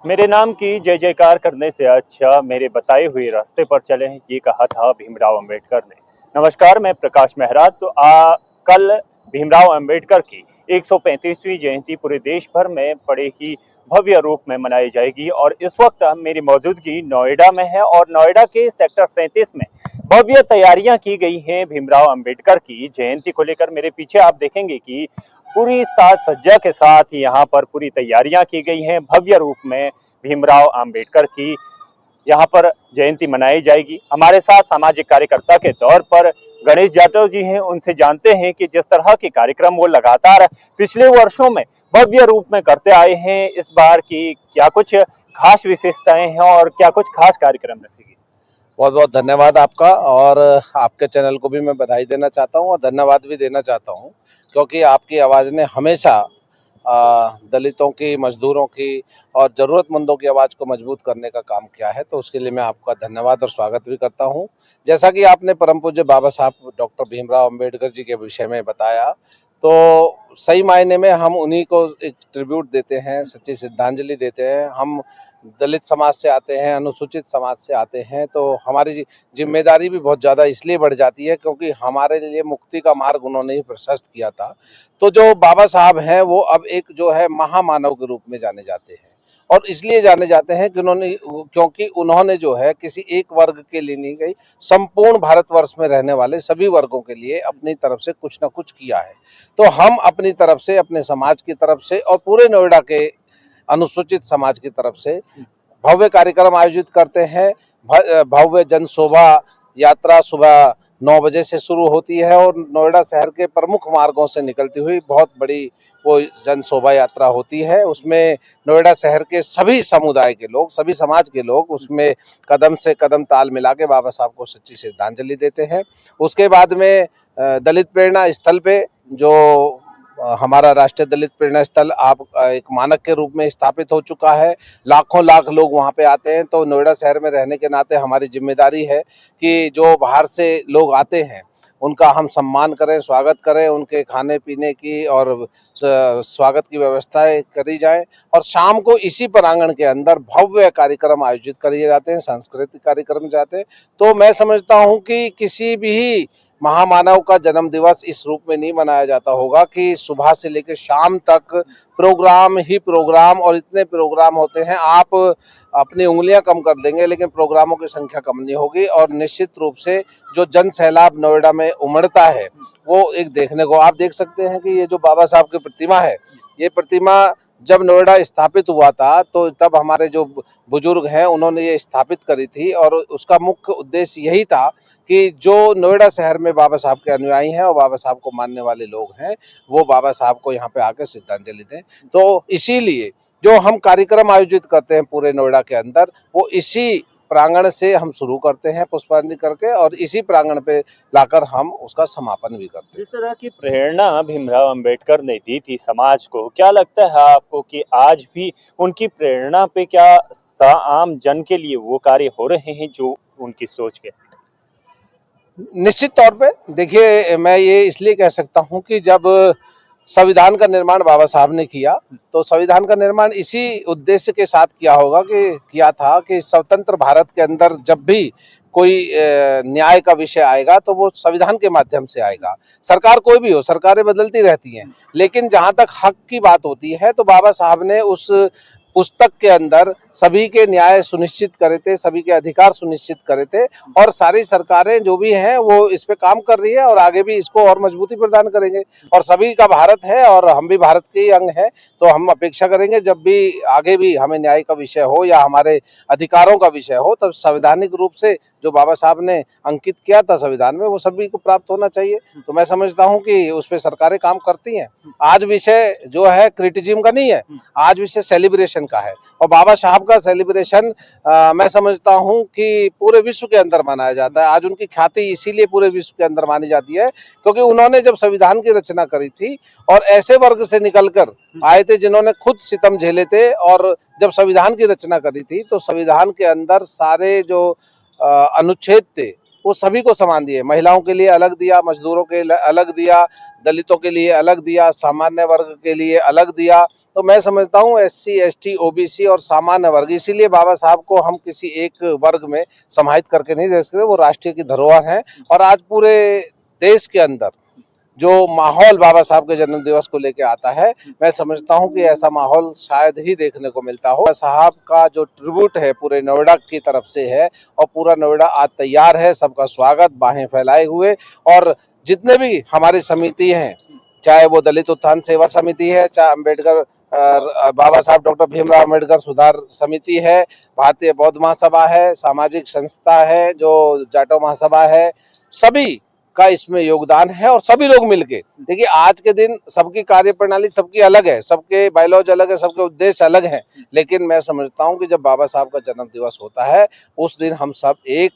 मेरे नाम की जय जयकार करने से अच्छा मेरे बताए हुए रास्ते पर चलें, ये कहा था भीमराव अंबेडकर ने। नमस्कार, मैं प्रकाश मेहरा। कल भीमराव अंबेडकर की 135वीं जयंती पूरे देश भर में बड़े ही भव्य रूप में मनाई जाएगी और इस वक्त मेरी मौजूदगी नोएडा में है और नोएडा के सेक्टर 37 में भव्य तैयारियां की गई हैं भीमराव अंबेडकर की जयंती को लेकर। मेरे पीछे आप देखेंगे कि पूरी साज सज्जा के साथ यहाँ पर पूरी तैयारियां की गई हैं भव्य रूप में। भीमराव अंबेडकर की यहाँ पर जयंती मनाई जाएगी। हमारे साथ सामाजिक कार्यकर्ता के तौर पर गणेश जाटव जी हैं, उनसे जानते हैं कि जिस तरह के कार्यक्रम वो लगातार पिछले वर्षों में भव्य रूप में करते आए हैं, इस बार की क्या कुछ खास विशेषताएं हैं और क्या कुछ खास कार्यक्रम रखेगी। बहुत बहुत धन्यवाद आपका। और आपके चैनल को भी मैं बधाई देना चाहता हूं और धन्यवाद भी देना चाहता हूं, क्योंकि आपकी आवाज़ ने हमेशा दलितों की, मजदूरों की और ज़रूरतमंदों की आवाज़ को मजबूत करने का काम किया है। तो उसके लिए मैं आपका धन्यवाद और स्वागत भी करता हूं। जैसा कि आपने परम पूज्य बाबा साहब डॉक्टर भीमराव अंबेडकर जी के विषय में बताया, तो सही मायने में हम उन्हीं को एक ट्रिब्यूट देते हैं, सच्ची श्रद्धांजलि देते हैं। हम दलित समाज से आते हैं, अनुसूचित समाज से आते हैं, तो हमारी जिम्मेदारी भी बहुत ज़्यादा इसलिए बढ़ जाती है क्योंकि हमारे लिए मुक्ति का मार्ग उन्होंने ही प्रशस्त किया था। तो जो बाबा साहब हैं वो अब एक जो है महामानव के रूप में जाने जाते हैं, और इसलिए जाने जाते हैं कि क्योंकि उन्होंने जो है किसी एक वर्ग के लिए नहीं गई, संपूर्ण भारतवर्ष में रहने वाले सभी वर्गों के लिए अपनी तरफ से कुछ ना कुछ किया है। तो हम अपनी तरफ से, अपने समाज की तरफ से और पूरे नोएडा के अनुसूचित समाज की तरफ से भव्य कार्यक्रम आयोजित करते हैं। भव्य जन शोभा यात्रा सुबह 9 बजे से शुरू होती है और नोएडा शहर के प्रमुख मार्गों से निकलती हुई बहुत बड़ी वो जन शोभा यात्रा होती है। उसमें नोएडा शहर के सभी समुदाय के लोग, सभी समाज के लोग उसमें कदम से कदम ताल मिला के बाबा साहब को सच्ची श्रद्धांजलि देते हैं। उसके बाद में दलित प्रेरणा स्थल पे जो हमारा राष्ट्रीय दलित प्रेरणा स्थल आप एक मानक के रूप में स्थापित हो चुका है। लाखों लाख लोग वहाँ पे आते हैं। तो नोएडा शहर में रहने के नाते हमारी जिम्मेदारी है कि जो बाहर से लोग आते हैं उनका हम सम्मान करें, स्वागत करें, उनके खाने पीने की और स्वागत की व्यवस्थाएं करी जाए। और शाम को इसी प्रांगण के अंदर भव्य कार्यक्रम आयोजित किए जाते हैं, सांस्कृतिक कार्यक्रम जाते हैं। तो मैं समझता हूँ कि किसी भी महामानव का जन्म दिवस इस रूप में नहीं मनाया जाता होगा कि सुबह से लेकर शाम तक प्रोग्राम ही प्रोग्राम, और इतने प्रोग्राम होते हैं आप अपनी उंगलियां कम कर देंगे लेकिन प्रोग्रामों की संख्या कम नहीं होगी। और निश्चित रूप से जो जन सैलाब नोएडा में उमड़ता है वो एक देखने को आप देख सकते हैं कि ये जो बाबा साहब की प्रतिमा है, ये प्रतिमा जब नोएडा स्थापित हुआ था तो तब हमारे जो बुजुर्ग हैं उन्होंने ये स्थापित करी थी, और उसका मुख्य उद्देश्य यही था कि जो नोएडा शहर में बाबा साहब के अनुयायी हैं और बाबा साहब को मानने वाले लोग हैं वो बाबा साहब को यहाँ पे आकर श्रद्धांजलि दें। तो इसीलिए जो हम कार्यक्रम आयोजित करते हैं पूरे नोएडा के अंदर, वो इसी प्रांगण से हम शुरू करते हैं पुष्पांजलि करके, और इसी प्रांगण पे लाकर हम उसका समापन भी करते हैं। जिस तरह की प्रेरणा भीमराव अंबेडकर ने दी थी समाज को, क्या लगता है आपको कि आज भी उनकी प्रेरणा पे क्या आम जन के लिए वो कार्य हो रहे हैं जो उनकी सोच के। निश्चित तौर पे देखिए, मैं ये इसलिए कह सकता हूँ कि जब संविधान का निर्माण बाबा साहब ने किया तो संविधान का निर्माण इसी उद्देश्य के साथ किया था कि स्वतंत्र भारत के अंदर जब भी कोई न्याय का विषय आएगा तो वो संविधान के माध्यम से आएगा। सरकार कोई भी हो, सरकारें बदलती रहती हैं, लेकिन जहां तक हक की बात होती है तो बाबा साहब ने उस पुस्तक के अंदर सभी के न्याय सुनिश्चित करे थे, सभी के अधिकार सुनिश्चित करे थे। और सारी सरकारें जो भी हैं वो इस पे काम कर रही है और आगे भी इसको और मजबूती प्रदान करेंगे। और सभी का भारत है और हम भी भारत के ही अंग हैं, तो हम अपेक्षा करेंगे जब भी आगे भी हमें न्याय का विषय हो या हमारे अधिकारों का विषय हो, तब संवैधानिक रूप से जो बाबा साहब ने अंकित किया था संविधान में वो सभी को प्राप्त होना चाहिए। तो मैं समझता हूँ कि उस पर सरकारें काम करती हैं। आज विषय जो है क्रिटिसिज्म का नहीं है, आज विषय सेलिब्रेशन का है। और बाबा साहब का सेलिब्रेशन मैं समझता हूं कि पूरे विश्व के अंदर मनाया जाता है। आज उनकी ख्याति इसीलिए पूरे विश्व के अंदर मानी जाती है क्योंकि उन्होंने जब संविधान की रचना करी थी और ऐसे वर्ग से निकलकर आए थे जिन्होंने खुद सितम झेले थे, और जब संविधान की रचना करी थी तो संविधान के अंदर सारे जो अनुच्छेद थे वो सभी को समान दिए। महिलाओं के लिए अलग दिया, मजदूरों के लिए अलग दिया, दलितों के लिए अलग दिया, सामान्य वर्ग के लिए अलग दिया। तो मैं समझता हूँ SC ST OBC और सामान्य वर्ग, इसीलिए बाबा साहब को हम किसी एक वर्ग में समाहित करके नहीं देख सकते। वो राष्ट्रीय की धरोहर है और आज पूरे देश के अंदर जो माहौल बाबा साहब के जन्म दिवस को लेके आता है, मैं समझता हूं कि ऐसा माहौल शायद ही देखने को मिलता हो। साहब का जो ट्रिब्यूट है पूरे नोएडा की तरफ से है और पूरा नोएडा आज तैयार है, सबका स्वागत बाहें फैलाए हुए। और जितने भी हमारी समिति हैं, चाहे वो दलित उत्थान सेवा समिति है, चाहे अम्बेडकर बाबा साहब डॉक्टर भीमराव अम्बेडकर सुधार समिति है, भारतीय बौद्ध महासभा है, सामाजिक संस्था है जो जाटो महासभा है, सभी का इसमें योगदान है। और सभी लोग मिलके देखिए, आज के दिन सबकी कार्यप्रणाली सबकी अलग है, सबके बायोलॉजी अलग है, सबके उद्देश्य अलग हैं, लेकिन मैं समझता हूं कि जब बाबा साहब का जन्म दिवस होता है उस दिन हम सब एक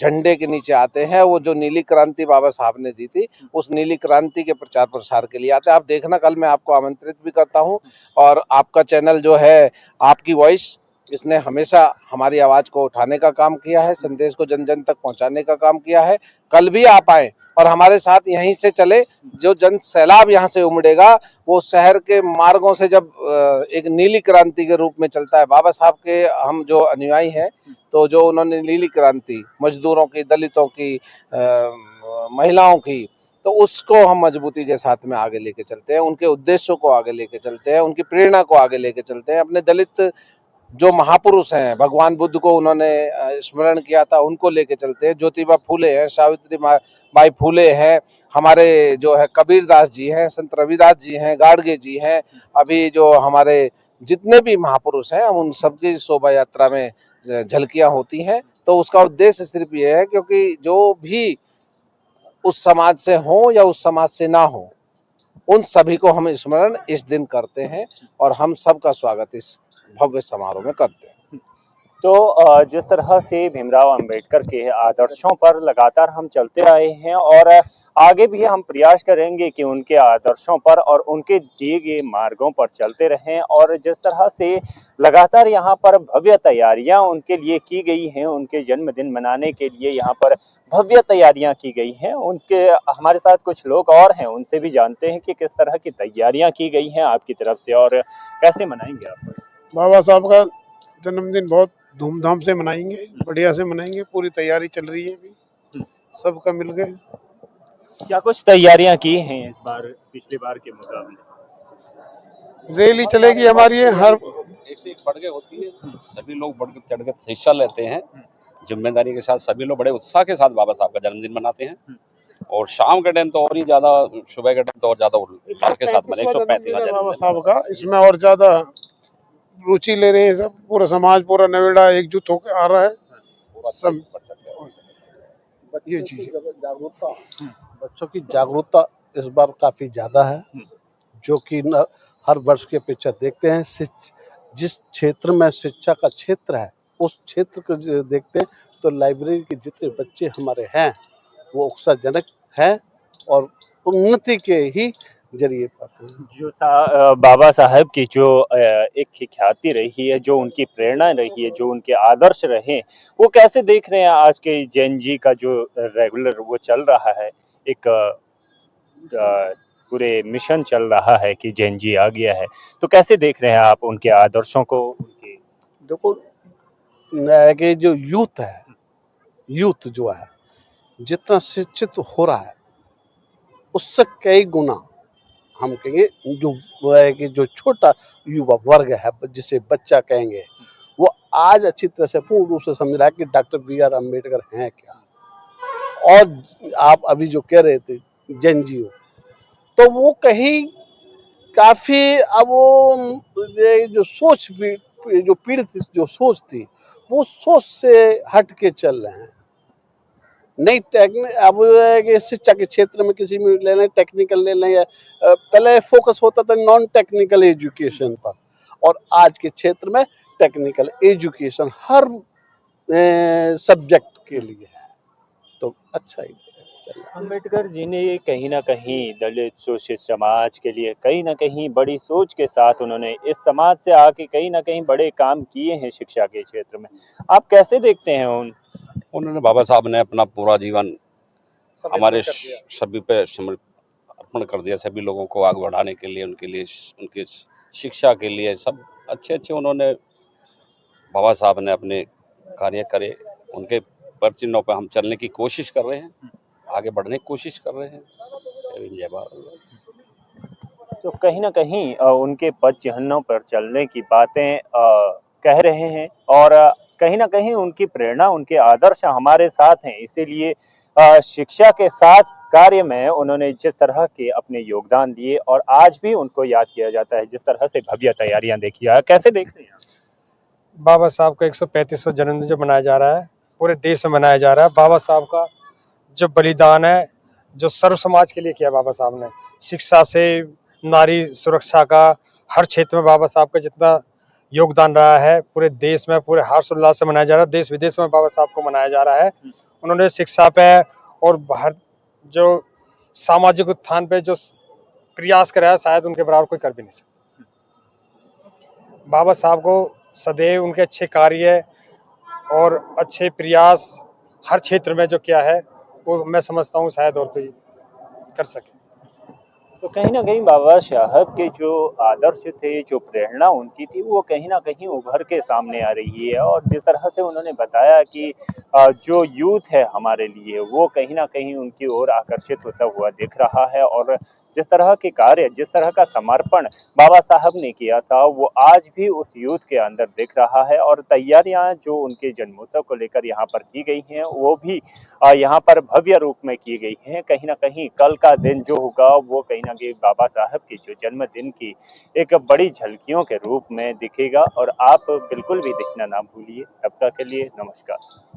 झंडे के नीचे आते हैं। वो जो नीली क्रांति बाबा साहब ने दी थी, उस नीली क्रांति के प्रचार प्रसार के लिए आते हैं। आप देखना, कल मैं आपको आमंत्रित भी करता हूं और आपका चैनल जो है आपकी वॉइस, इसने हमेशा हमारी आवाज को उठाने का काम किया है, संदेश को जन जन तक पहुंचाने का काम किया है। कल भी आप आए और हमारे साथ यहीं से चले। जो जन सैलाब यहाँ से उमड़ेगा वो शहर के मार्गों से जब एक नीली क्रांति के रूप में चलता है। बाबा साहब के हम जो अनुयायी हैं, तो जो उन्होंने नीली क्रांति मजदूरों की, दलितों की, महिलाओं की, तो उसको हम मजबूती के साथ में आगे लेके चलते हैं, उनके उद्देश्यों को आगे लेके चलते हैं, उनकी प्रेरणा को आगे लेके चलते हैं। अपने दलित जो महापुरुष हैं, भगवान बुद्ध को उन्होंने स्मरण किया था, उनको लेके चलते हैं। ज्योतिबा फूले हैं, सावित्री बाई फूले हैं, हमारे जो है कबीर दास जी हैं, संत रविदास जी हैं, गाडगे जी हैं, अभी जो हमारे जितने भी महापुरुष हैं, हम उन सबकी शोभा यात्रा में झलकियां होती हैं। तो उसका उद्देश्य सिर्फ ये है, क्योंकि जो भी उस समाज से हो या उस समाज से ना हो, उन सभी को हम स्मरण इस दिन करते हैं और हम सबका स्वागत इस भव्य समारोह में करते हैं। तो जिस तरह से भीमराव अंबेडकर के आदर्शों पर लगातार हम चलते आए हैं और आगे भी हम प्रयास करेंगे कि उनके आदर्शों पर और उनके दिए गए मार्गों पर चलते रहें। और जिस तरह से लगातार यहाँ पर भव्य तैयारियां उनके लिए की गई हैं, उनके जन्मदिन मनाने के लिए यहाँ पर भव्य तैयारियां की गई हैं, उनके हमारे साथ कुछ लोग और हैं, उनसे भी जानते हैं कि किस तरह की तैयारियां की गई हैं आपकी तरफ से और कैसे मनाएंगे आप। बाबा साहब का जन्मदिन बहुत धूमधाम से मनाएंगे, बढ़िया से मनाएंगे। पूरी तैयारी चल रही है अभी, सबका मिल गए। क्या कुछ तैयारियां की हैं इस बार पिछले बार के मुकाबले? रैली चलेगी हमारी, हर एक से एक बढ़ के होती है, सभी लोग बढ़ के चढ़ के हिस्सा लेते हैं जिम्मेदारी के साथ। सभी लोग बड़े उत्साह के साथ बाबा साहब का जन्मदिन मनाते हैं और शाम के टाइम तो और ही ज्यादा, सुबह के टाइम तो और ज्यादा उल्लास के साथ मनाते हैं। 135वां बाबा जन्मदिन साहब का, इसमें और ज्यादा रुचि ले रहे हैं सब। पूरा समाज, पूरा नोएडा एकजुट होकर आ रहा है सब। ये चीज जागरूकता, बच्चों की जागरूकता इस बार काफी ज्यादा है, जो कि न हर वर्ष की अपेक्षा देखते हैं। जिस क्षेत्र में शिक्षा का क्षेत्र है, उस क्षेत्र को जो देखते हैं, तो लाइब्रेरी के जितने बच्चे हमारे हैं वो उत्साहजनक है और उन्नति के ही जरिए पर हैं। जो बाबा साहब की जो एक ख्याति रही है, जो उनकी प्रेरणा रही है, जो उनके आदर्श रहे, वो कैसे देख रहे हैं आज के जैन जी का जो रेगुलर वो चल रहा है, एक पूरे मिशन चल रहा है कि जैन जी आ गया है, तो कैसे देख रहे हैं आप उनके आदर्शों को? उनके देखो, कि जो यूथ है, यूथ जो है जितना शिक्षित हो रहा है, उससे कई गुना हम कहेंगे जो वो है कि जो छोटा युवा वर्ग है, जिसे बच्चा कहेंगे, वो आज अच्छी तरह से पूर्ण रूप से समझ रहा है कि डॉक्टर BR अम्बेडकर हैं क्या। और आप अभी जो कह रहे थे जैन जी, तो वो कहीं काफी, अब वो ये जो सोच भी, जो पीड़ित जो सोच थी, वो सोच से हट के चल रहे हैं। नहीं टेक्निक, अब कि शिक्षा के क्षेत्र में किसी में ले लें, टेक्निकल ले लें, या पहले फोकस होता था नॉन टेक्निकल एजुकेशन पर, और आज के क्षेत्र में टेक्निकल एजुकेशन हर सब्जेक्ट के लिए है, तो अच्छा ही चल रहा है। अम्बेडकर जी ने कहीं ना कहीं दलित शोषित समाज के लिए कहीं ना कहीं बड़ी सोच के साथ उन्होंने इस समाज से आके कहीं ना कहीं बड़े काम किए हैं शिक्षा के क्षेत्र में। आप कैसे देखते हैं उन उन्होंने बाबा साहब ने अपना पूरा जीवन हमारे कर दिया। सभी पे अर्पण कर दिया, सभी लोगों को आगे बढ़ाने के लिए, उनकी शिक्षा के लिए, सब अच्छे अच्छे उन्होंने बाबा साहब ने अपने कार्य करे। उनके पर चिन्हों पर हम चलने की कोशिश कर रहे हैं, आगे बढ़ने की कोशिश कर रहे हैं। जय भारत। तो कहीं ना कहीं उनके पद चिन्हों पर चलने की बातें कह रहे हैं और कहीं ना कहीं उनकी प्रेरणा, उनके आदर्श हमारे साथ हैं। इसीलिए शिक्षा के साथ कार्य में उन्होंने जिस तरह के अपने योगदान दिए और आज भी उनको याद किया जाता है। जिस तरह से भव्य तैयारियां देखी है, कैसे देखते हैं? बाबा साहब का 135वां जन्मदिन जो मनाया जा रहा है, पूरे देश में मनाया जा रहा है। बाबा साहब का जो बलिदान है, जो सर्व समाज के लिए किया बाबा साहब ने, शिक्षा से नारी सुरक्षा का, हर क्षेत्र में बाबा साहब का जितना योगदान रहा है, पूरे देश में पूरे हर्षोल्लास से मनाया जा रहा है। देश विदेश में बाबा साहब को मनाया जा रहा है। उन्होंने शिक्षा पे और जो सामाजिक उत्थान पे जो प्रयास कराया, शायद उनके बराबर कोई कर भी नहीं सकता। बाबा साहब को सदैव उनके अच्छे कार्य और अच्छे प्रयास हर क्षेत्र में जो किया है, वो मैं समझता हूँ शायद और कोई कर सके। तो कहीं ना कहीं बाबा साहब के जो आदर्श थे, जो प्रेरणा उनकी थी, वो कहीं ना कहीं उभर के सामने आ रही है। और जिस तरह से उन्होंने बताया कि जो यूथ है हमारे लिए, वो कहीं ना कहीं उनकी ओर आकर्षित होता हुआ दिख रहा है। और जिस तरह के कार्य, जिस तरह का समर्पण बाबा साहब ने किया था, वो आज भी उस यूथ के अंदर दिख रहा है। और तैयारियां जो उनके जन्मोत्सव को लेकर यहाँ पर की गई हैं, वो भी यहाँ पर भव्य रूप में की गई हैं। कहीं ना कहीं कल का दिन जो होगा, वो कहीं ना कहीं बाबा साहब के जो जन्मदिन की एक बड़ी झलकियों के रूप में दिखेगा। और आप बिल्कुल भी देखना ना भूलिए। तब तक के लिए नमस्कार।